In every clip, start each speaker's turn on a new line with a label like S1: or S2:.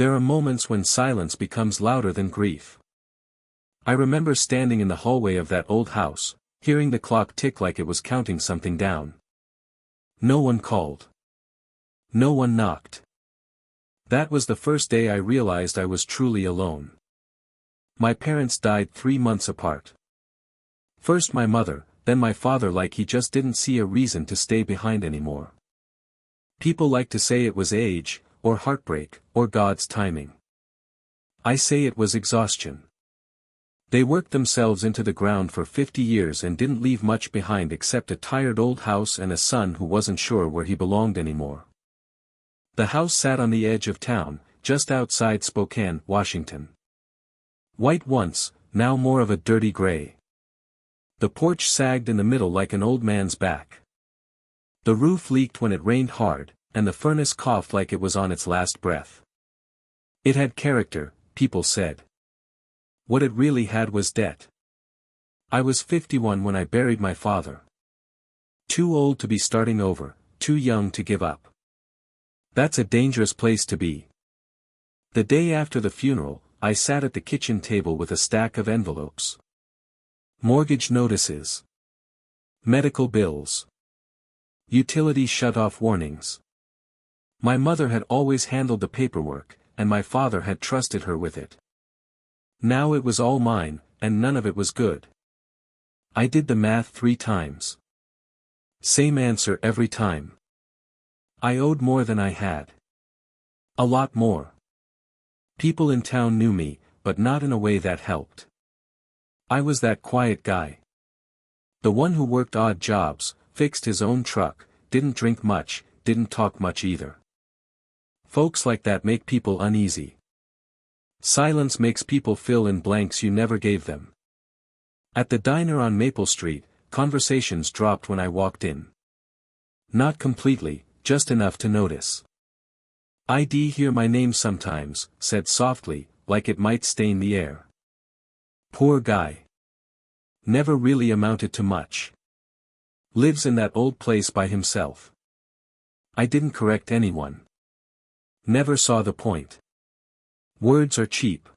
S1: There are moments when silence becomes louder than grief. I remember standing in the hallway of that old house, hearing the clock tick like it was counting something down. No one called. No one knocked. That was the first day I realized I was truly alone. My parents died 3 months apart. First my mother, then my father, like he just didn't see a reason to stay behind anymore. People like to say it was age, or heartbreak, or God's timing. I say it was exhaustion. They worked themselves into the ground for 50 years and didn't leave much behind except a tired old house and a son who wasn't sure where he belonged anymore. The house sat on the edge of town, just outside Spokane, Washington. White once, now more of a dirty gray. The porch sagged in the middle like an old man's back. The roof leaked when it rained hard, and the furnace coughed like it was on its last breath. It had character, people said. What it really had was debt. I was 51 when I buried my father. Too old to be starting over, too young to give up. That's a dangerous place to be. The day after the funeral, I sat at the kitchen table with a stack of envelopes. Mortgage notices. Medical bills. Utility shut-off warnings. My mother had always handled the paperwork, and my father had trusted her with it. Now it was all mine, and none of it was good. I did the math 3 times. Same answer every time. I owed more than I had. A lot more. People in town knew me, but not in a way that helped. I was that quiet guy. The one who worked odd jobs, fixed his own truck, didn't drink much, didn't talk much either. Folks like that make people uneasy. Silence makes people fill in blanks you never gave them. At the diner on Maple Street, conversations dropped when I walked in. Not completely, just enough to notice. I'd hear my name sometimes, said softly, like it might stain the air. Poor guy. Never really amounted to much. Lives in that old place by himself. I didn't correct anyone. Never saw the point. Words are cheap.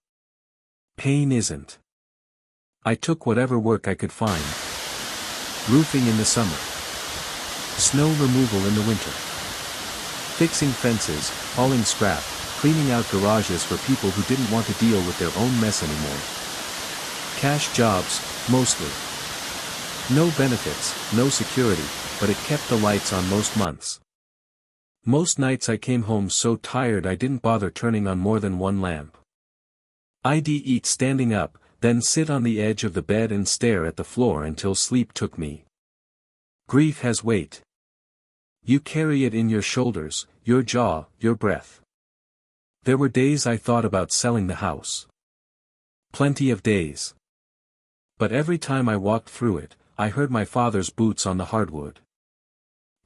S1: Pain isn't. I took whatever work I could find. Roofing in the summer. Snow removal in the winter. Fixing fences, hauling scrap, cleaning out garages for people who didn't want to deal with their own mess anymore. Cash jobs, mostly. No benefits, no security, but it kept the lights on most months. Most nights I came home so tired I didn't bother turning on more than one lamp. I'd eat standing up, then sit on the edge of the bed and stare at the floor until sleep took me. Grief has weight. You carry it in your shoulders, your jaw, your breath. There were days I thought about selling the house. Plenty of days. But every time I walked through it, I heard my father's boots on the hardwood.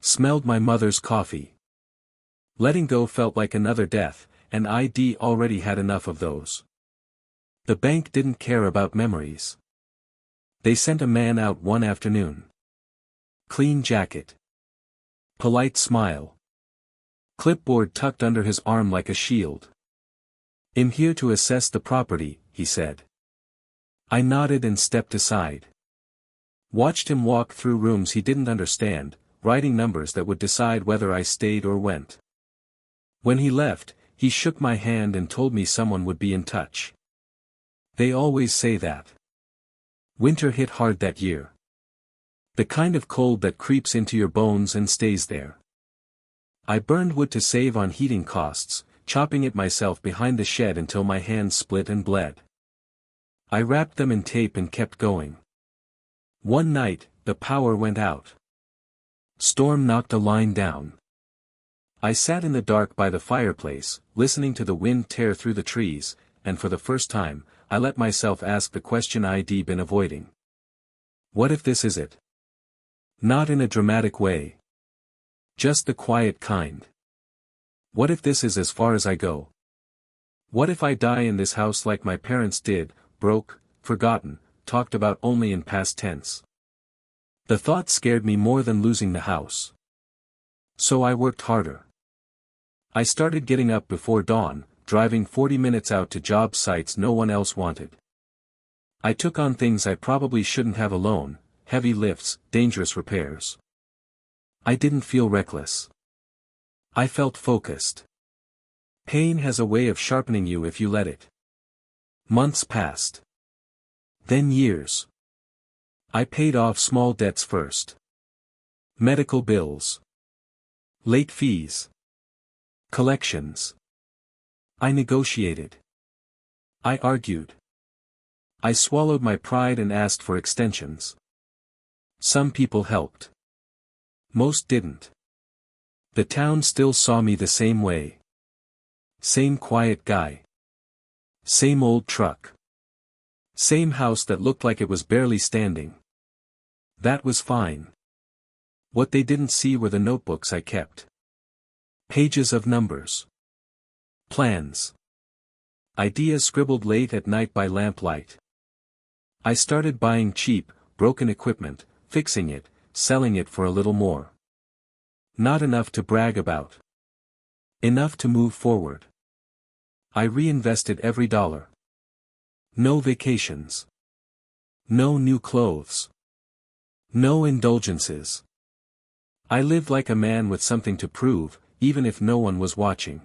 S1: Smelled my mother's coffee. Letting go felt like another death, and I'd already had enough of those. The bank didn't care about memories. They sent a man out one afternoon. Clean jacket. Polite smile. Clipboard tucked under his arm like a shield. "I'm here to assess the property," he said. I nodded and stepped aside. Watched him walk through rooms he didn't understand, writing numbers that would decide whether I stayed or went. When he left, he shook my hand and told me someone would be in touch. They always say that. Winter hit hard that year. The kind of cold that creeps into your bones and stays there. I burned wood to save on heating costs, chopping it myself behind the shed until my hands split and bled. I wrapped them in tape and kept going. One night, the power went out. Storm knocked a line down. I sat in the dark by the fireplace, listening to the wind tear through the trees, and for the first time, I let myself ask the question I'd been avoiding. What if this is it? Not in a dramatic way. Just the quiet kind. What if this is as far as I go? What if I die in this house like my parents did, broke, forgotten, talked about only in past tense? The thought scared me more than losing the house. So I worked harder. I started getting up before dawn, driving 40 minutes out to job sites no one else wanted. I took on things I probably shouldn't have alone, heavy lifts, dangerous repairs. I didn't feel reckless. I felt focused. Pain has a way of sharpening you if you let it. Months passed. Then years. I paid off small debts first. Medical bills. Late fees. Collections. I negotiated. I argued. I swallowed my pride and asked for extensions. Some people helped. Most didn't. The town still saw me the same way. Same quiet guy. Same old truck. Same house that looked like it was barely standing. That was fine. What they didn't see were the notebooks I kept. Pages of numbers. Plans. Ideas scribbled late at night by lamplight. I started buying cheap, broken equipment, fixing it, selling it for a little more. Not enough to brag about. Enough to move forward. I reinvested every dollar. No vacations. No new clothes. No indulgences. I lived like a man with something to prove, even if no one was watching.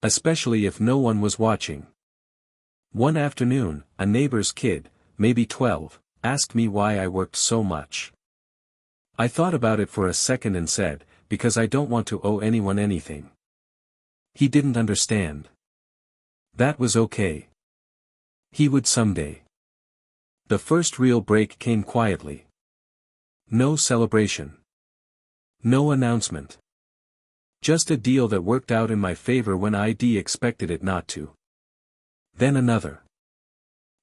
S1: Especially if no one was watching. One afternoon, a neighbor's kid, maybe 12, asked me why I worked so much. I thought about it for a second and said, because I don't want to owe anyone anything. He didn't understand. That was okay. He would someday. The first real break came quietly. No celebration. No announcement. Just a deal that worked out in my favor when I'd expected it not to. Then another.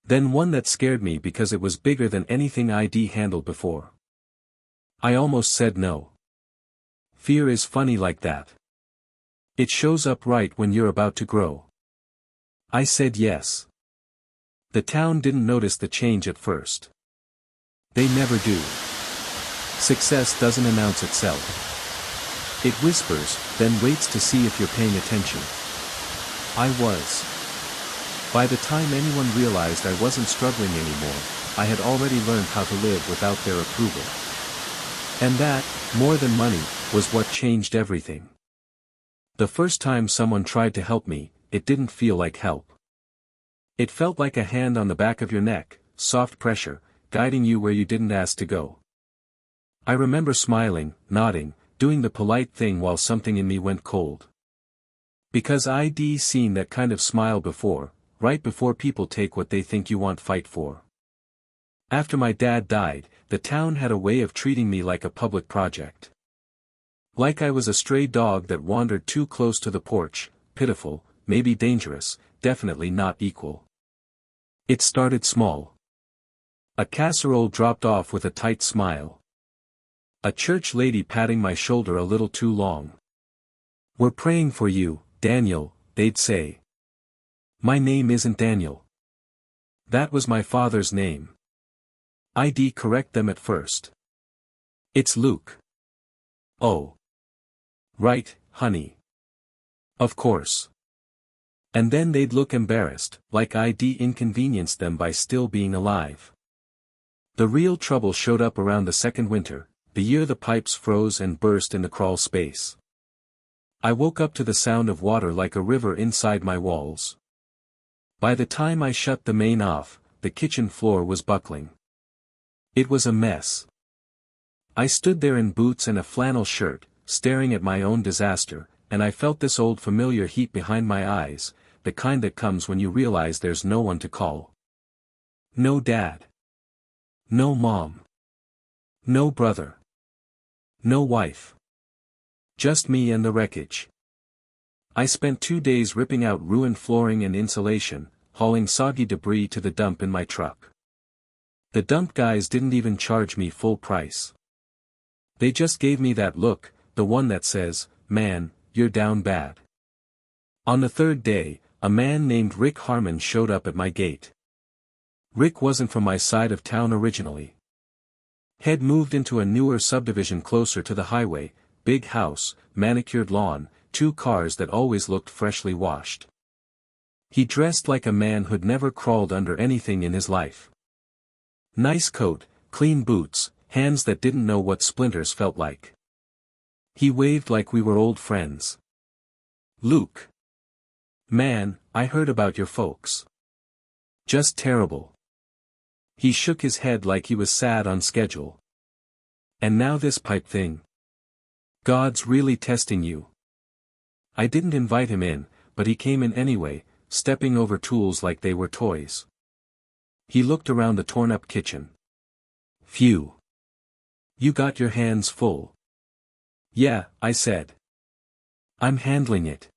S1: Then one that scared me because it was bigger than anything I'd handled before. I almost said no. Fear is funny like that. It shows up right when you're about to grow. I said yes. The town didn't notice the change at first. They never do. Success doesn't announce itself. It whispers, then waits to see if you're paying attention. I was. By the time anyone realized I wasn't struggling anymore, I had already learned how to live without their approval. And that, more than money, was what changed everything. The first time someone tried to help me, it didn't feel like help. It felt like a hand on the back of your neck, soft pressure, guiding you where you didn't ask to go. I remember smiling, nodding, doing the polite thing while something in me went cold. Because I'd seen that kind of smile before, right before people take what they think you want fight for. After my dad died, the town had a way of treating me like a public project. Like I was a stray dog that wandered too close to the porch, pitiful, maybe dangerous, definitely not equal. It started small. A casserole dropped off with a tight smile. A church lady patting my shoulder a little too long. "We're praying for you, Daniel," they'd say. My name isn't Daniel. That was my father's name. I'd correct them at first. "It's Luke." "Oh. Right, honey. Of course." And then they'd look embarrassed, like I'd inconvenienced them by still being alive. The real trouble showed up around the second winter, the year the pipes froze and burst in the crawl space. I woke up to the sound of water like a river inside my walls. By the time I shut the main off, the kitchen floor was buckling. It was a mess. I stood there in boots and a flannel shirt, staring at my own disaster, and I felt this old familiar heat behind my eyes, the kind that comes when you realize there's no one to call. No dad. No mom. No brother. No wife. Just me and the wreckage. I spent 2 days ripping out ruined flooring and insulation, hauling soggy debris to the dump in my truck. The dump guys didn't even charge me full price. They just gave me that look, the one that says, "Man, you're down bad." On the third day, a man named Rick Harmon showed up at my gate. Rick wasn't from my side of town originally. Had moved into a newer subdivision closer to the highway, big house, manicured lawn, 2 cars that always looked freshly washed. He dressed like a man who'd never crawled under anything in his life. Nice coat, clean boots, hands that didn't know what splinters felt like. He waved like we were old friends. "Luke. Man, I heard about your folks. Just terrible." He shook his head like he was sad on schedule. "And now this pipe thing. God's really testing you." I didn't invite him in, but he came in anyway, stepping over tools like they were toys. He looked around the torn-up kitchen. "Phew. You got your hands full." "Yeah," I said. "I'm handling it."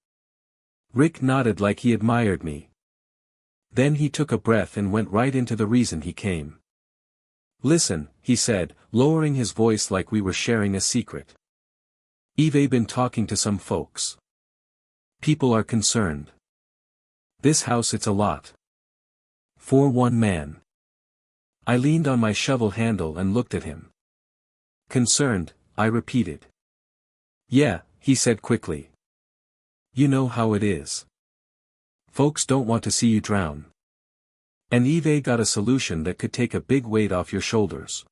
S1: Rick nodded like he admired me. Then he took a breath and went right into the reason he came. "Listen," he said, lowering his voice like we were sharing a secret. "Eve been talking to some folks. People are concerned. This house, it's a lot. For one man." I leaned on my shovel handle and looked at him. "Concerned," I repeated. "Yeah," he said quickly. "You know how it is. Folks don't want to see you drown. And Eve got a solution that could take a big weight off your shoulders."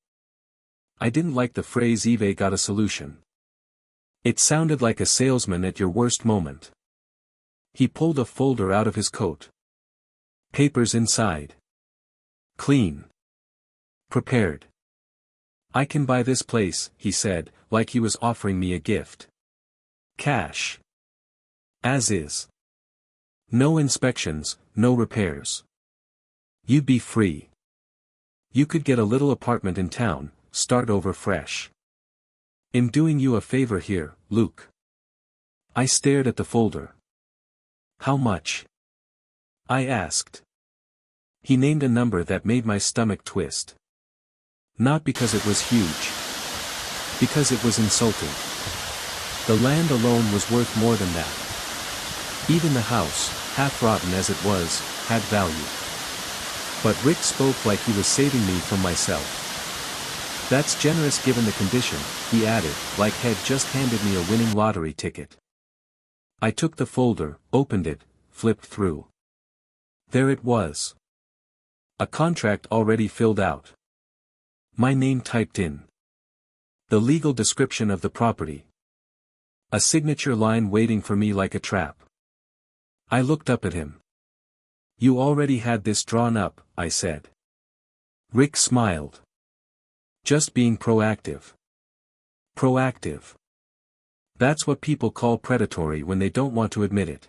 S1: I didn't like the phrase "Eve got a solution." It sounded like a salesman at your worst moment. He pulled a folder out of his coat. "Papers inside. Clean. Prepared. I can buy this place," he said, like he was offering me a gift. "Cash. As is. No inspections, no repairs. You'd be free. You could get a little apartment in town, start over fresh. I'm doing you a favor here, Luke." I stared at the folder. "How much?" I asked. He named a number that made my stomach twist. Not because it was huge. Because it was insulting. The land alone was worth more than that. Even the house, half-rotten as it was, had value. But Rick spoke like he was saving me from myself. "That's generous given the condition," he added, like he'd just handed me a winning lottery ticket. I took the folder, opened it, flipped through. There it was. A contract already filled out. My name typed in. The legal description of the property. A signature line waiting for me like a trap. I looked up at him. "You already had this drawn up," I said. Rick smiled. "Just being proactive." Proactive. That's what people call predatory when they don't want to admit it.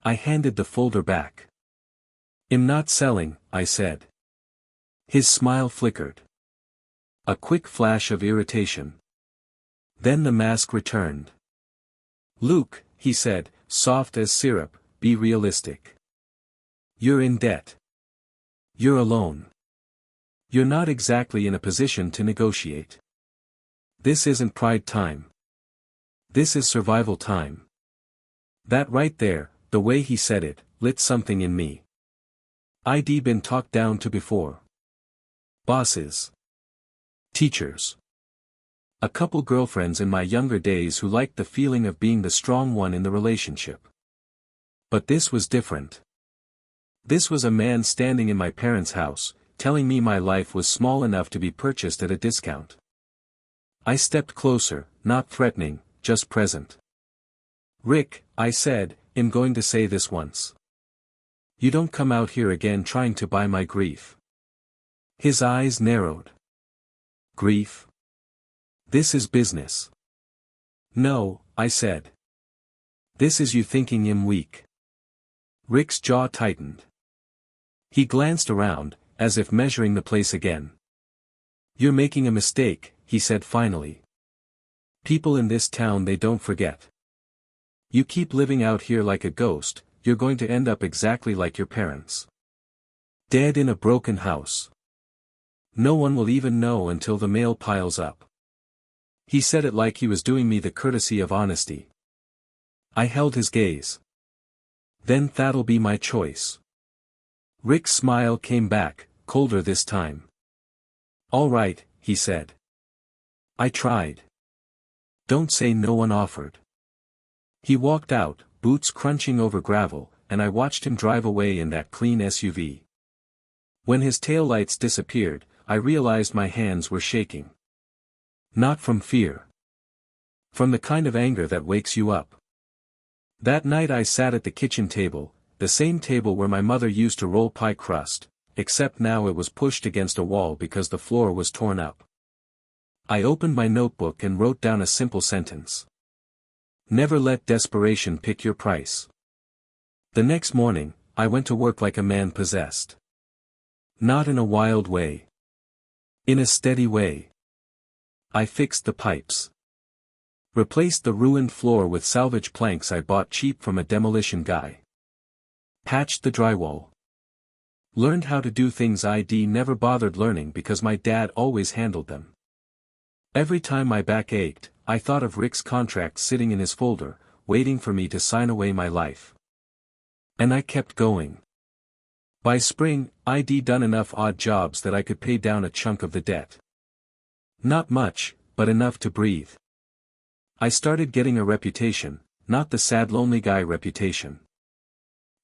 S1: I handed the folder back. "I'm not selling," I said. His smile flickered. A quick flash of irritation. Then the mask returned. "Luke," he said, soft as syrup, "be realistic. You're in debt. You're alone. You're not exactly in a position to negotiate. This isn't pride time. This is survival time." That right there, the way he said it, lit something in me. I'd been talked down to before. Bosses. Teachers. A couple girlfriends in my younger days who liked the feeling of being the strong one in the relationship. But this was different. This was a man standing in my parents' house, telling me my life was small enough to be purchased at a discount. I stepped closer, not threatening, just present. "Rick," I said, "I'm going to say this once. You don't come out here again trying to buy my grief." His eyes narrowed. "Grief? This is business." "No," I said. "This is you thinking I'm weak." Rick's jaw tightened. He glanced around, as if measuring the place again. "You're making a mistake," he said finally. "People in this town, they don't forget. You keep living out here like a ghost, you're going to end up exactly like your parents. Dead in a broken house. No one will even know until the mail piles up." He said it like he was doing me the courtesy of honesty. I held his gaze. "Then that'll be my choice." Rick's smile came back, colder this time. "All right," he said. "I tried. Don't say no one offered." He walked out, boots crunching over gravel, and I watched him drive away in that clean SUV. When his taillights disappeared, I realized my hands were shaking. Not from fear. From the kind of anger that wakes you up. That night I sat at the kitchen table, the same table where my mother used to roll pie crust, except now it was pushed against a wall because the floor was torn up. I opened my notebook and wrote down a simple sentence. Never let desperation pick your price. The next morning, I went to work like a man possessed. Not in a wild way. In a steady way. I fixed the pipes. Replaced the ruined floor with salvage planks I bought cheap from a demolition guy. Patched the drywall. Learned how to do things I'd never bothered learning because my dad always handled them. Every time my back ached, I thought of Rick's contract sitting in his folder, waiting for me to sign away my life. And I kept going. By spring, I'd done enough odd jobs that I could pay down a chunk of the debt. Not much, but enough to breathe. I started getting a reputation, not the sad lonely guy reputation.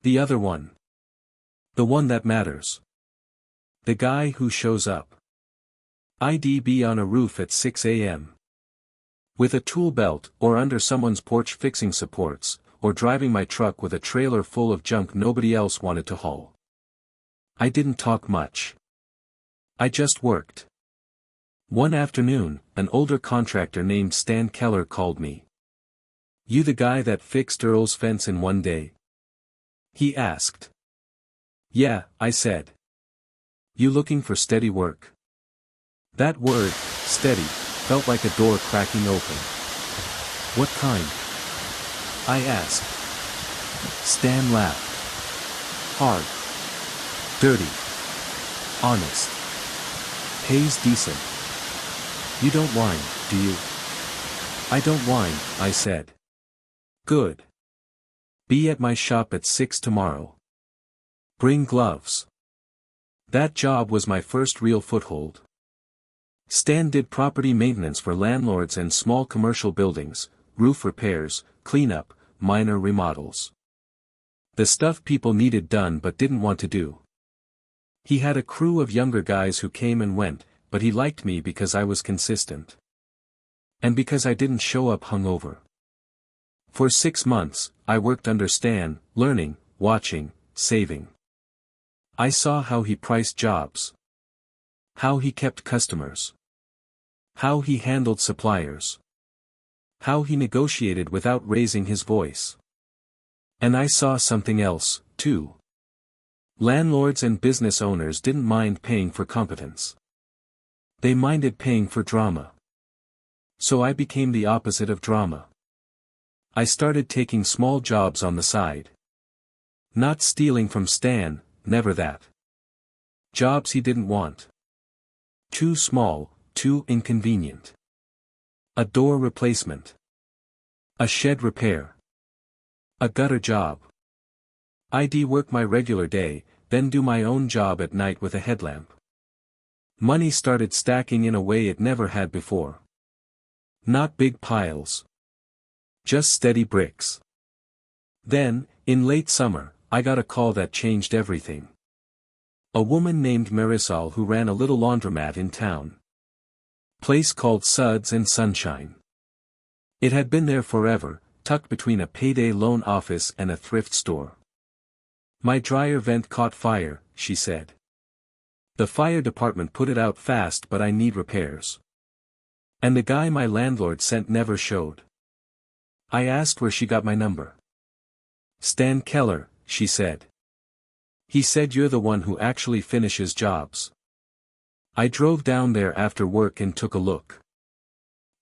S1: The other one. The one that matters. The guy who shows up. I'd be on a roof at 6 a.m. With a tool belt, or under someone's porch fixing supports, or driving my truck with a trailer full of junk nobody else wanted to haul. I didn't talk much. I just worked. One afternoon, an older contractor named Stan Keller called me. You the guy that fixed Earl's fence in one day? He asked. Yeah, I said. You looking for steady work? That word, steady, felt like a door cracking open. What kind? I asked. Stan laughed. Hard. Dirty. Honest. Pays decent. You don't whine, do you? I don't whine, I said. Good. Be at my shop at 6 tomorrow. Bring gloves. That job was my first real foothold. Stan did property maintenance for landlords and small commercial buildings, roof repairs, cleanup, minor remodels. The stuff people needed done but didn't want to do. He had a crew of younger guys who came and went, but he liked me because I was consistent. And because I didn't show up hungover. For 6 months, I worked under Stan, learning, watching, saving. I saw how he priced jobs. How he kept customers. How he handled suppliers. How he negotiated without raising his voice. And I saw something else, too. Landlords and business owners didn't mind paying for competence. They minded paying for drama. So I became the opposite of drama. I started taking small jobs on the side. Not stealing from Stan, never that. Jobs he didn't want. Too small, too inconvenient. A door replacement. A shed repair. A gutter job. I'd work my regular day, then do my own job at night with a headlamp. Money started stacking in a way it never had before. Not big piles. Just steady bricks. Then, in late summer, I got a call that changed everything. A woman named Marisol who ran a little laundromat in town. Place called Suds and Sunshine. It had been there forever, tucked between a payday loan office and a thrift store. My dryer vent caught fire, she said. The fire department put it out fast but I need repairs. And the guy my landlord sent never showed. I asked where she got my number. Stan Keller, she said. He said you're the one who actually finishes jobs. I drove down there after work and took a look.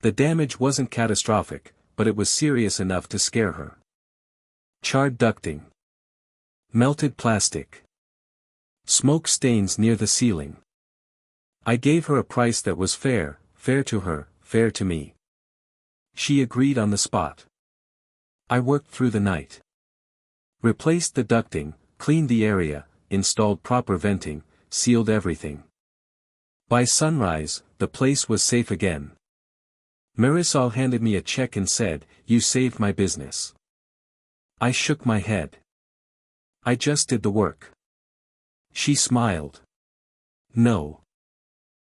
S1: The damage wasn't catastrophic, but it was serious enough to scare her. Charred ducting. Melted plastic. Smoke stains near the ceiling. I gave her a price that was fair, fair to her, fair to me. She agreed on the spot. I worked through the night. Replaced the ducting, cleaned the area, installed proper venting, sealed everything. By sunrise, the place was safe again. Marisol handed me a check and said, "You saved my business." I shook my head. I just did the work. She smiled. No.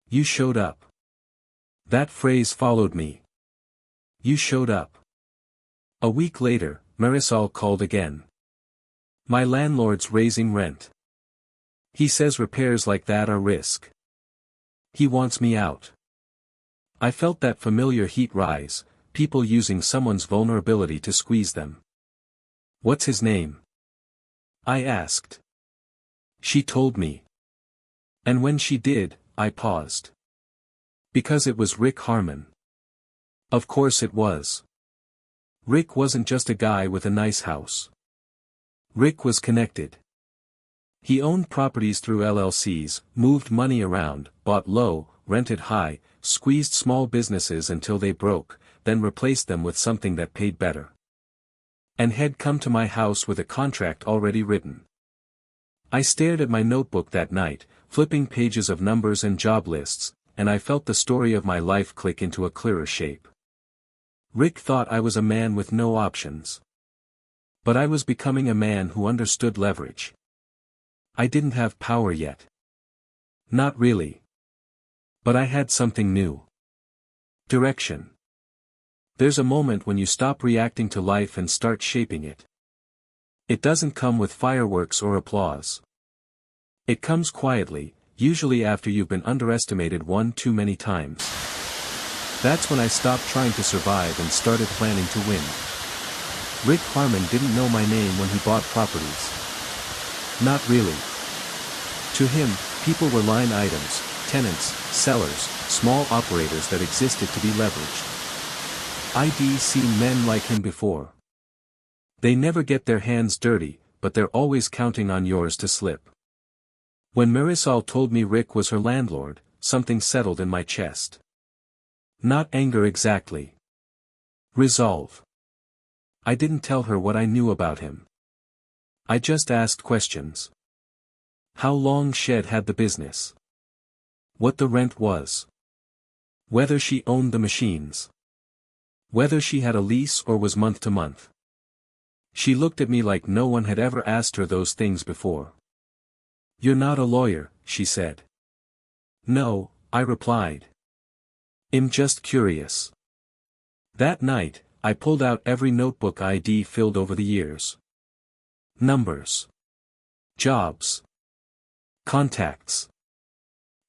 S1: You showed up. That phrase followed me. You showed up. A week later, Marisol called again. My landlord's raising rent. He says repairs like that are risk. He wants me out. I felt that familiar heat rise, people using someone's vulnerability to squeeze them. What's his name? I asked. She told me. And when she did, I paused. Because it was Rick Harmon. Of course it was. Rick wasn't just a guy with a nice house. Rick was connected. He owned properties through LLCs, moved money around, bought low, rented high, squeezed small businesses until they broke, then replaced them with something that paid better. And had come to my house with a contract already written. I stared at my notebook that night, flipping pages of numbers and job lists, and I felt the story of my life click into a clearer shape. Rick thought I was a man with no options. But I was becoming a man who understood leverage. I didn't have power yet. Not really. But I had something new. Direction. There's a moment when you stop reacting to life and start shaping it. It doesn't come with fireworks or applause. It comes quietly, usually after you've been underestimated one too many times. That's when I stopped trying to survive and started planning to win. Rick Harmon didn't know my name when he bought properties. Not really. To him, people were line items, tenants, sellers, small operators that existed to be leveraged. I'd seen men like him before. They never get their hands dirty, but they're always counting on yours to slip. When Marisol told me Rick was her landlord, something settled in my chest. Not anger exactly. Resolve. I didn't tell her what I knew about him. I just asked questions. How long Shed had the business? What the rent was? Whether she owned the machines? Whether she had a lease or was month to month? She looked at me like no one had ever asked her those things before. You're not a lawyer, she said. No, I replied. I'm just curious. That night, I pulled out every notebook I'd filled over the years. Numbers. Jobs. Contacts.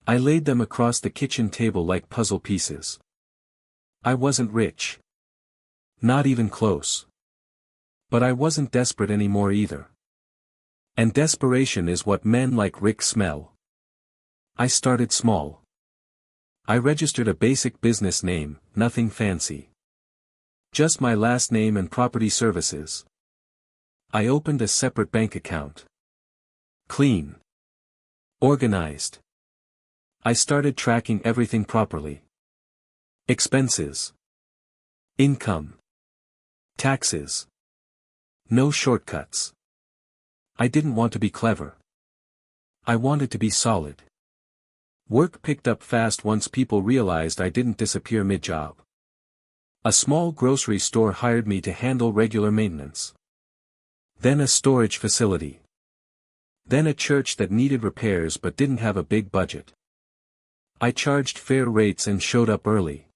S1: I laid them across the kitchen table like puzzle pieces. I wasn't rich. Not even close. But I wasn't desperate anymore either. And desperation is what men like Rick smell. I started small. I registered a basic business name, nothing fancy. Just my last name and property services. I opened a separate bank account. Clean. Organized. I started tracking everything properly. Expenses. Income. Taxes. No shortcuts. I didn't want to be clever. I wanted to be solid. Work picked up fast once people realized I didn't disappear mid-job. A small grocery store hired me to handle regular maintenance. Then a storage facility. Then a church that needed repairs but didn't have a big budget. I charged fair rates and showed up early.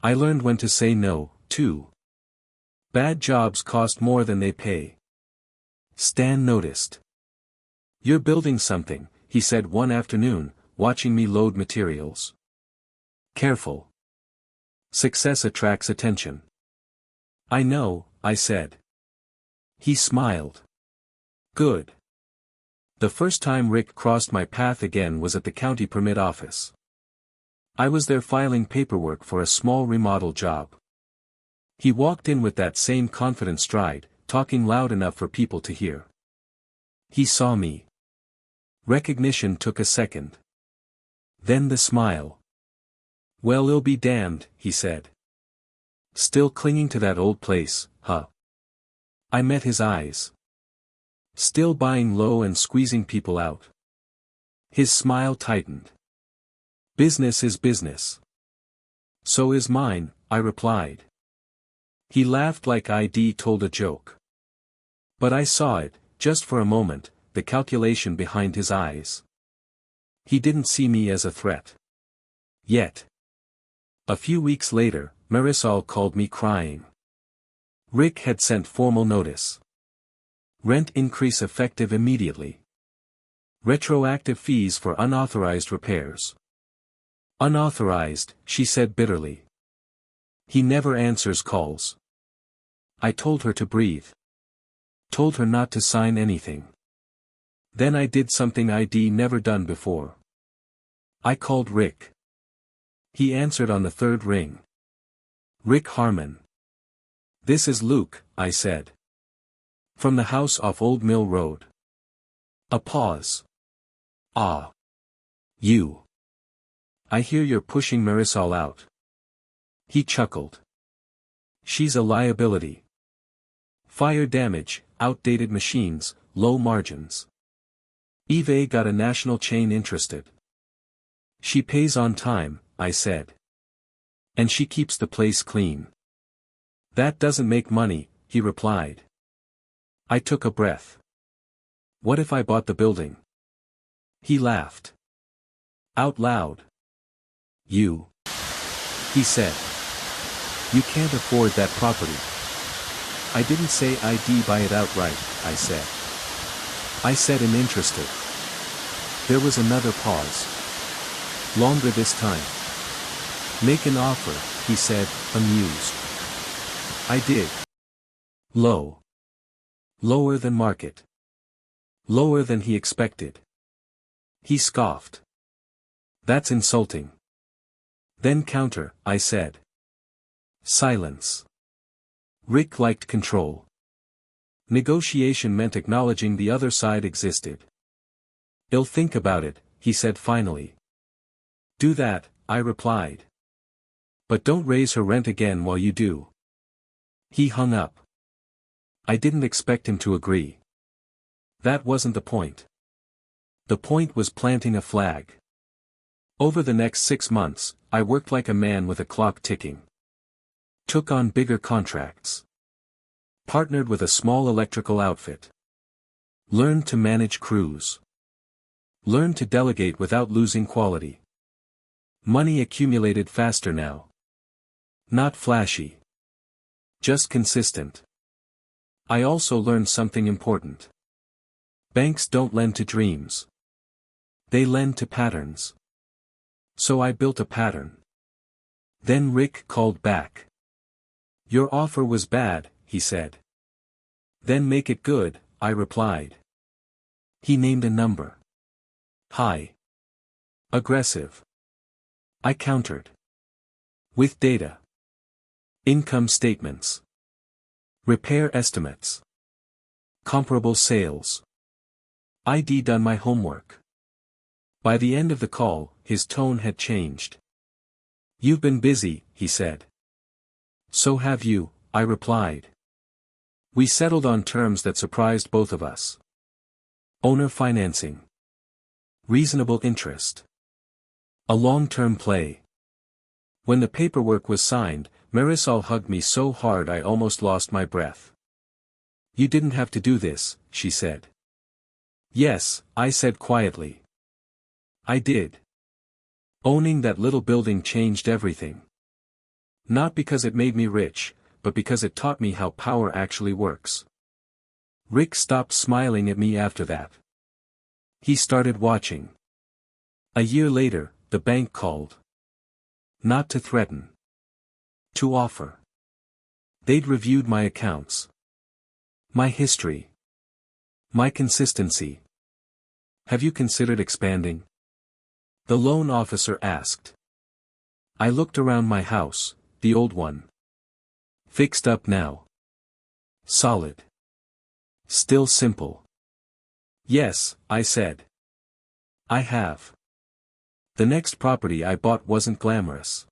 S1: I learned when to say no, too. Bad jobs cost more than they pay. Stan noticed. You're building something, he said one afternoon, watching me load materials. Careful. Success attracts attention. I know, I said. He smiled. Good. The first time Rick crossed my path again was at the county permit office. I was there filing paperwork for a small remodel job. He walked in with that same confident stride, talking loud enough for people to hear. He saw me. Recognition took a second. Then the smile. Well, it'll be damned, he said. Still clinging to that old place, huh? I met his eyes. Still buying low and squeezing people out. His smile tightened. Business is business. So is mine, I replied. He laughed like I'd told a joke. But I saw it, just for a moment, the calculation behind his eyes. He didn't see me as a threat. Yet. A few weeks later, Marisol called me crying. Rick had sent formal notice. Rent increase effective immediately. Retroactive fees for unauthorized repairs. Unauthorized, she said bitterly. He never answers calls. I told her to breathe. Told her not to sign anything. Then I did something I'd never done before. I called Rick. He answered on the third ring. Rick Harmon. This is Luke, I said. From the house off Old Mill Road. A pause. Ah. You. I hear you're pushing Marisol out. He chuckled. She's a liability. Fire damage, outdated machines, low margins. Eve got a national chain interested. She pays on time, I said. And she keeps the place clean. That doesn't make money, he replied. I took a breath. What if I bought the building? He laughed. Out loud. You. He said. You can't afford that property. I didn't say I'd buy it outright, I said. I said I'm interested. There was another pause. Longer this time. Make an offer, he said, amused. I did. Low. Lower than market. Lower than he expected. He scoffed. That's insulting. Then counter, I said. Silence. Rick liked control. Negotiation meant acknowledging the other side existed. I'll think about it, he said finally. Do that, I replied. But don't raise her rent again while you do. He hung up. I didn't expect him to agree. That wasn't the point. The point was planting a flag. Over the next 6 months, I worked like a man with a clock ticking. Took on bigger contracts. Partnered with a small electrical outfit. Learned to manage crews. Learned to delegate without losing quality. Money accumulated faster now. Not flashy. Just consistent. I also learned something important. Banks don't lend to dreams. They lend to patterns. So I built a pattern. Then Rick called back. Your offer was bad, he said. Then make it good, I replied. He named a number. High. Aggressive. I countered. With data. Income statements. Repair estimates. Comparable sales. I'd done my homework. By the end of the call, his tone had changed. You've been busy, he said. So have you, I replied. We settled on terms that surprised both of us. Owner financing. Reasonable interest. A long-term play. When the paperwork was signed, Marisol hugged me so hard I almost lost my breath. You didn't have to do this, she said. Yes, I said quietly. I did. Owning that little building changed everything. Not because it made me rich, but because it taught me how power actually works. Rick stopped smiling at me after that. He started watching. A year later, the bank called. Not to threaten. To offer. They'd reviewed my accounts. My history. My consistency. Have you considered expanding? The loan officer asked. I looked around my house, the old one. Fixed up now. Solid. Still simple. Yes, I said. I have. The next property I bought wasn't glamorous.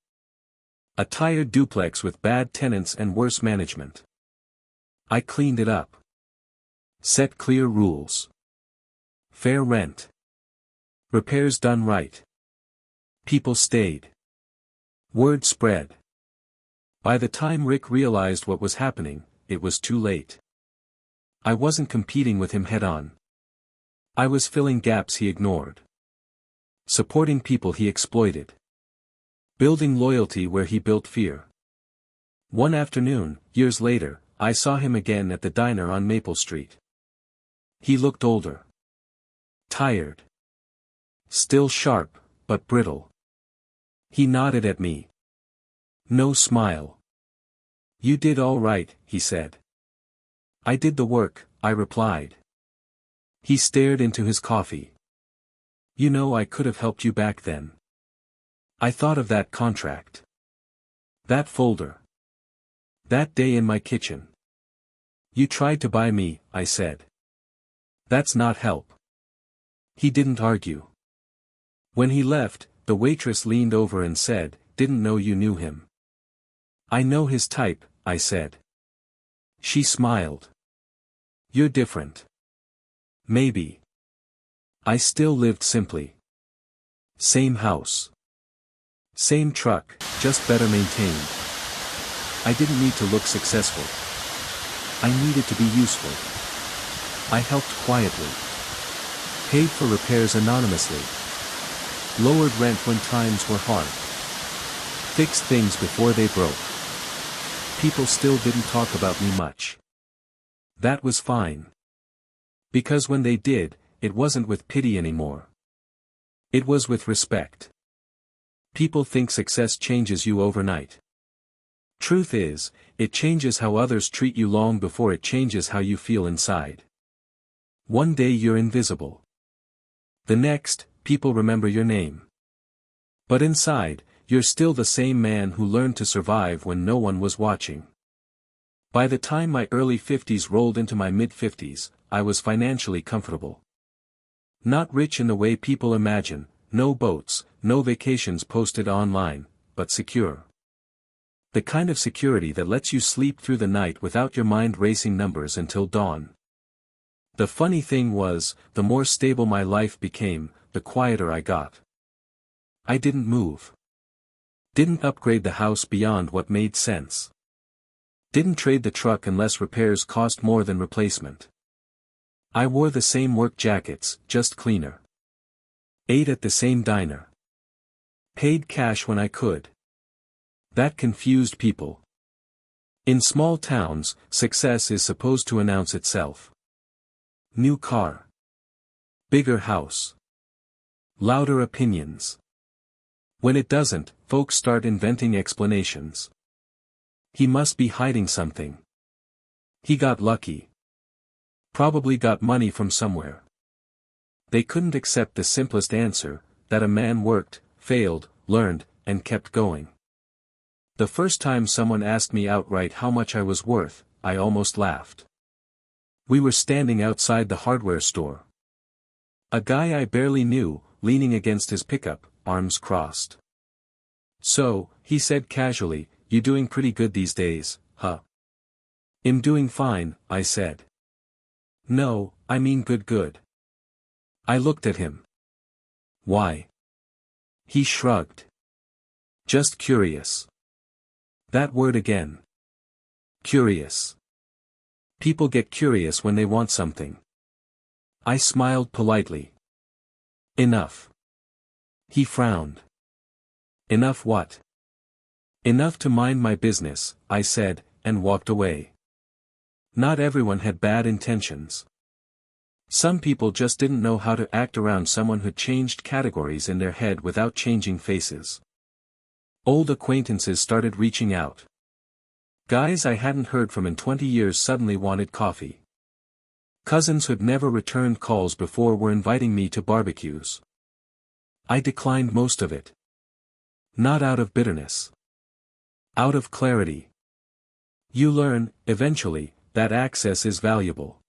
S1: A tired duplex with bad tenants and worse management. I cleaned it up. Set clear rules. Fair rent. Repairs done right. People stayed. Word spread. By the time Rick realized what was happening, it was too late. I wasn't competing with him head-on. I was filling gaps he ignored. Supporting people he exploited. Building loyalty where he built fear. One afternoon, years later, I saw him again at the diner on Maple Street. He looked older. Tired. Still sharp, but brittle. He nodded at me. No smile. "You did all right," he said. "I did the work," I replied. He stared into his coffee. "You know, I could have helped you back then. I thought of that contract. That folder. That day in my kitchen. You tried to buy me," I said. "That's not help." He didn't argue. When he left, the waitress leaned over and said, "Didn't know you knew him." "I know his type," I said. She smiled. "You're different." Maybe. I still lived simply. Same house. Same truck, just better maintained. I didn't need to look successful. I needed to be useful. I helped quietly. Paid for repairs anonymously. Lowered rent when times were hard. Fixed things before they broke. People still didn't talk about me much. That was fine. Because when they did, it wasn't with pity anymore. It was with respect. People think success changes you overnight. Truth is, it changes how others treat you long before it changes how you feel inside. One day you're invisible. The next, people remember your name. But inside, you're still the same man who learned to survive when no one was watching. By the time my early 50s rolled into my mid-50s, I was financially comfortable. Not rich in the way people imagine, no boats, no vacations posted online, but secure. The kind of security that lets you sleep through the night without your mind racing numbers until dawn. The funny thing was, the more stable my life became, the quieter I got. I didn't move. Didn't upgrade the house beyond what made sense. Didn't trade the truck unless repairs cost more than replacement. I wore the same work jackets, just cleaner. Ate at the same diner. Paid cash when I could. That confused people. In small towns, success is supposed to announce itself. New car. Bigger house. Louder opinions. When it doesn't, folks start inventing explanations. He must be hiding something. He got lucky. Probably got money from somewhere. They couldn't accept the simplest answer, that a man worked, failed, learned, and kept going. The first time someone asked me outright how much I was worth, I almost laughed. We were standing outside the hardware store. A guy I barely knew, leaning against his pickup, arms crossed. "So," he said casually, "you doing pretty good these days, huh?" "I'm doing fine," I said. "No, I mean good. I looked at him. "Why?" He shrugged. "Just curious." That word again. Curious. People get curious when they want something. I smiled politely. "Enough." He frowned. "Enough what?" "Enough to mind my business," I said, and walked away. Not everyone had bad intentions. Some people just didn't know how to act around someone who changed categories in their head without changing faces. Old acquaintances started reaching out. Guys I hadn't heard from in 20 years suddenly wanted coffee. Cousins who'd never returned calls before were inviting me to barbecues. I declined most of it. Not out of bitterness. Out of clarity. You learn, eventually, that access is valuable.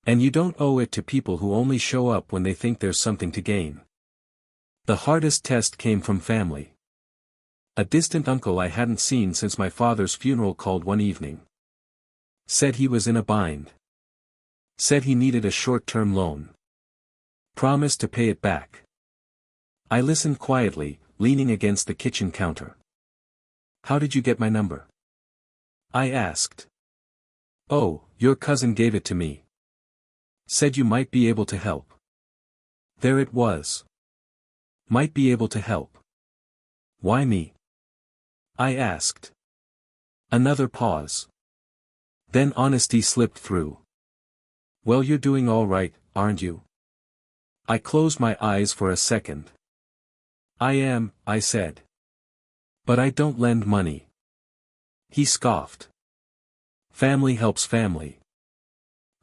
S1: And you don't owe it to people who only show up when they think there's something to gain. The hardest test came from family. A distant uncle I hadn't seen since my father's funeral called one evening. Said he was in a bind. Said he needed a short-term loan. Promised to pay it back. I listened quietly, leaning against the kitchen counter. "How did you get my number?" I asked. Oh, your cousin gave it to me. Said you might be able to help. There it was. Might be able to help. Why me? I asked. Another pause. Then honesty slipped through. Well, you're doing all right, aren't you? I closed my eyes for a second. I am, I said. But I don't lend money. He scoffed. Family helps family.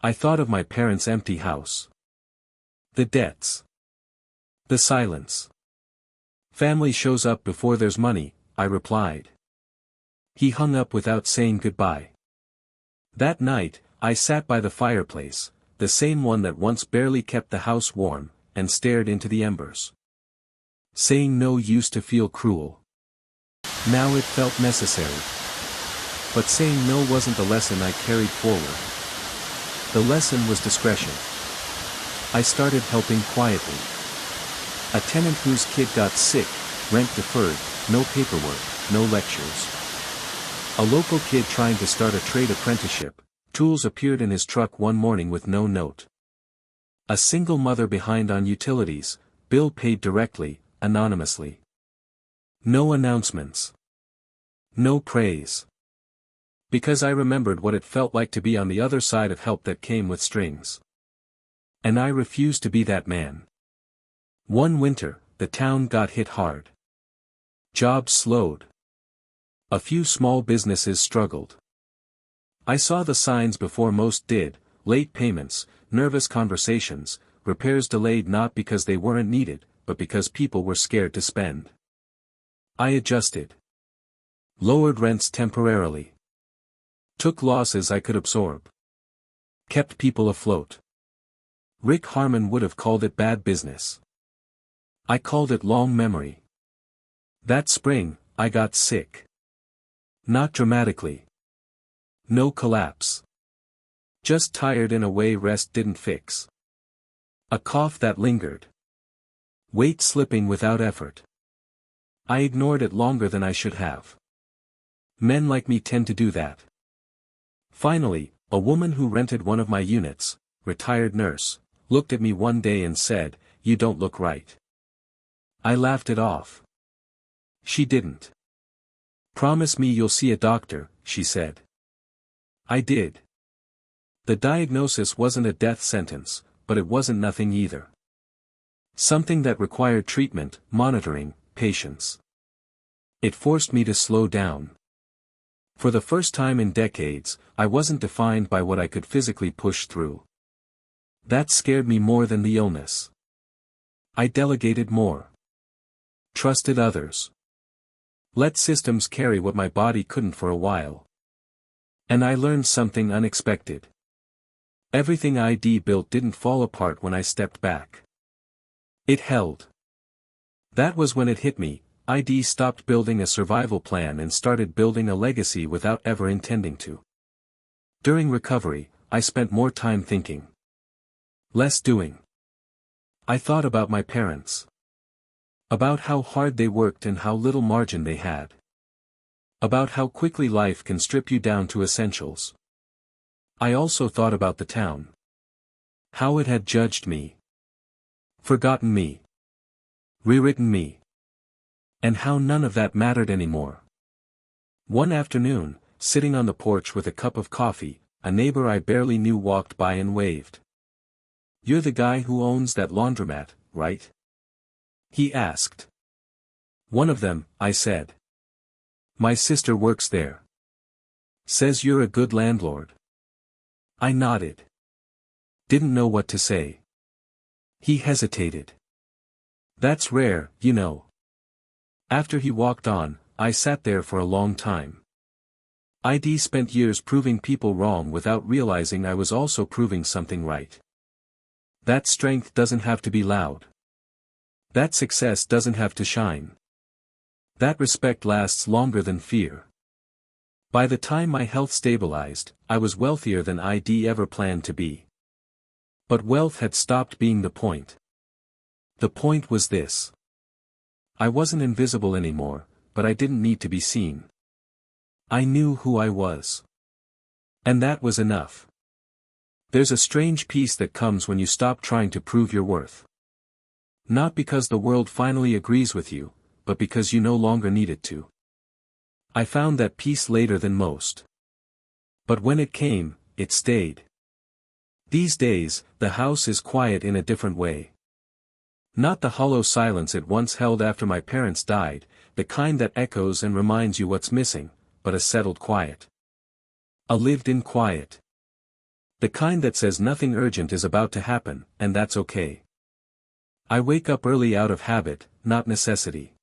S1: I thought of my parents' empty house. The debts. The silence. Family shows up before there's money, I replied. He hung up without saying goodbye. That night, I sat by the fireplace, the same one that once barely kept the house warm, and stared into the embers. Saying no used to feel cruel. Now it felt necessary. But saying no wasn't the lesson I carried forward. The lesson was discretion. I started helping quietly. A tenant whose kid got sick, rent deferred, no paperwork, no lectures. A local kid trying to start a trade apprenticeship, tools appeared in his truck one morning with no note. A single mother behind on utilities, bill paid directly, anonymously. No announcements. No praise. Because I remembered what it felt like to be on the other side of help that came with strings. And I refused to be that man. One winter, the town got hit hard. Jobs slowed. A few small businesses struggled. I saw the signs before most did: late payments, nervous conversations, repairs delayed not because they weren't needed, but because people were scared to spend. I adjusted. Lowered rents temporarily. Took losses I could absorb. Kept people afloat. Rick Harmon would have called it bad business. I called it long memory. That spring, I got sick. Not dramatically. No collapse. Just tired in a way rest didn't fix. A cough that lingered. Weight slipping without effort. I ignored it longer than I should have. Men like me tend to do that. Finally, a woman who rented one of my units, retired nurse, looked at me one day and said, "You don't look right." I laughed it off. She didn't. "Promise me you'll see a doctor," she said. I did. The diagnosis wasn't a death sentence, but it wasn't nothing either. Something that required treatment, monitoring, patience. It forced me to slow down. For the first time in decades, I wasn't defined by what I could physically push through. That scared me more than the illness. I delegated more. Trusted others. Let systems carry what my body couldn't for a while. And I learned something unexpected. Everything ID built didn't fall apart when I stepped back. It held. That was when it hit me. ID stopped building a survival plan and started building a legacy without ever intending to. During recovery, I spent more time thinking. Less doing. I thought about my parents. About how hard they worked and how little margin they had. About how quickly life can strip you down to essentials. I also thought about the town. How it had judged me. Forgotten me. Rewritten me. And how none of that mattered anymore. One afternoon, sitting on the porch with a cup of coffee, a neighbor I barely knew walked by and waved. "You're the guy who owns that laundromat, right?" he asked. "One of them," I said. "My sister works there. Says you're a good landlord." I nodded. Didn't know what to say. He hesitated. "That's rare, you know." After he walked on, I sat there for a long time. ID spent years proving people wrong without realizing I was also proving something right. That strength doesn't have to be loud. That success doesn't have to shine. That respect lasts longer than fear. By the time my health stabilized, I was wealthier than ID ever planned to be. But wealth had stopped being the point. The point was this. I wasn't invisible anymore, but I didn't need to be seen. I knew who I was. And that was enough. There's a strange peace that comes when you stop trying to prove your worth. Not because the world finally agrees with you, but because you no longer need it to. I found that peace later than most. But when it came, it stayed. These days, the house is quiet in a different way. Not the hollow silence it once held after my parents died, the kind that echoes and reminds you what's missing, but a settled quiet. A lived-in quiet. The kind that says nothing urgent is about to happen, and that's okay. I wake up early out of habit, not necessity.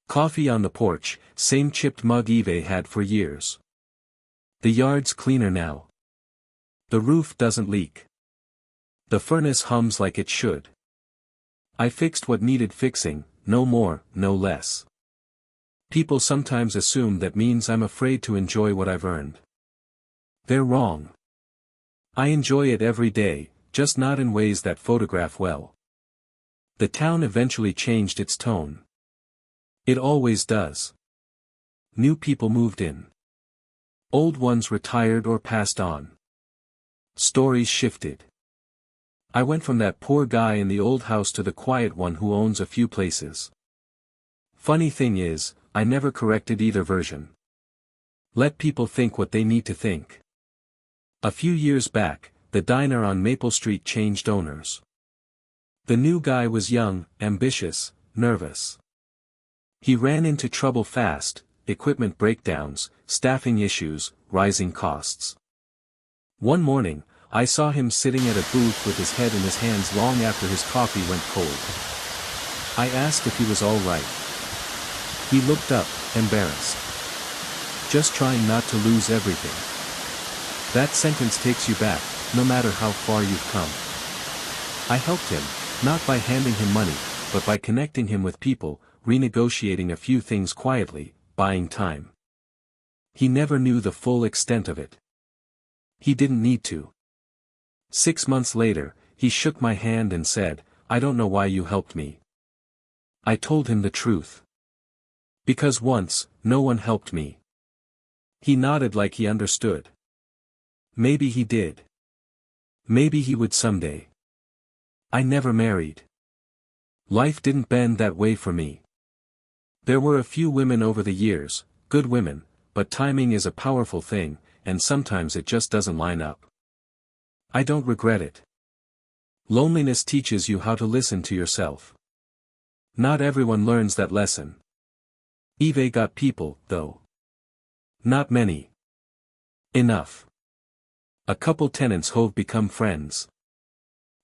S1: Coffee on the porch, same chipped mug Eve had for years. The yard's cleaner now. The roof doesn't leak. The furnace hums like it should. I fixed what needed fixing, no more, no less. People sometimes assume that means I'm afraid to enjoy what I've earned. They're wrong. I enjoy it every day, just not in ways that photograph well. The town eventually changed its tone. It always does. New people moved in. Old ones retired or passed on. Stories shifted. I went from that poor guy in the old house to the quiet one who owns a few places. Funny thing is, I never corrected either version. Let people think what they need to think. A few years back, the diner on Maple Street changed owners. The new guy was young, ambitious, nervous. He ran into trouble fast, equipment breakdowns, staffing issues, rising costs. One morning, I saw him sitting at a booth with his head in his hands long after his coffee went cold. I asked if he was all right. He looked up, embarrassed. Just trying not to lose everything. That sentence takes you back, no matter how far you've come. I helped him, not by handing him money, but by connecting him with people, renegotiating a few things quietly, buying time. He never knew the full extent of it. He didn't need to. 6 months later, he shook my hand and said, "I don't know why you helped me." I told him the truth. Because once, no one helped me. He nodded like he understood. Maybe he did. Maybe he would someday. I never married. Life didn't bend that way for me. There were a few women over the years, good women, but timing is a powerful thing, and sometimes it just doesn't line up. I don't regret it. Loneliness teaches you how to listen to yourself. Not everyone learns that lesson. Eve got people, though. Not many. Enough. A couple tenants who've become friends.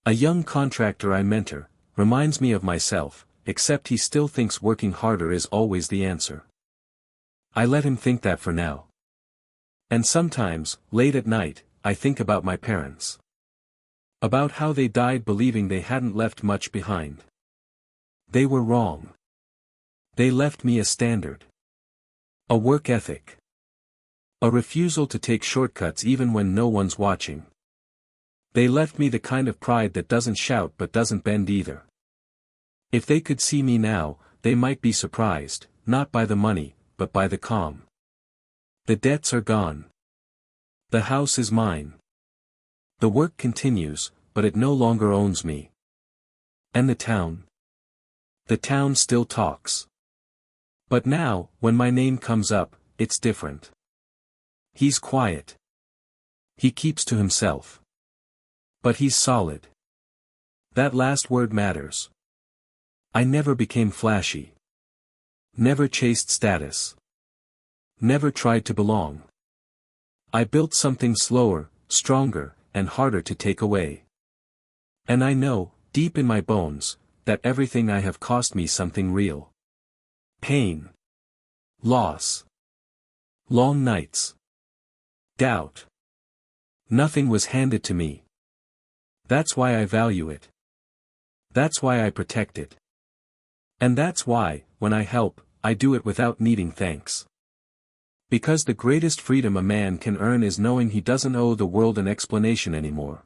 S1: A young contractor I mentor, reminds me of myself, except he still thinks working harder is always the answer. I let him think that for now. And sometimes, late at night, I think about my parents. About how they died believing they hadn't left much behind. They were wrong. They left me a standard. A work ethic. A refusal to take shortcuts even when no one's watching. They left me the kind of pride that doesn't shout but doesn't bend either. If they could see me now, they might be surprised, not by the money, but by the calm. The debts are gone. The house is mine. The work continues, but it no longer owns me. And the town? The town still talks. But now, when my name comes up, it's different. He's quiet. He keeps to himself. But he's solid. That last word matters. I never became flashy. Never chased status. Never tried to belong. I built something slower, stronger, and harder to take away. And I know, deep in my bones, that everything I have cost me something real. Pain. Loss. Long nights. Doubt. Nothing was handed to me. That's why I value it. That's why I protect it. And that's why, when I help, I do it without needing thanks. Because the greatest freedom a man can earn is knowing he doesn't owe the world an explanation anymore.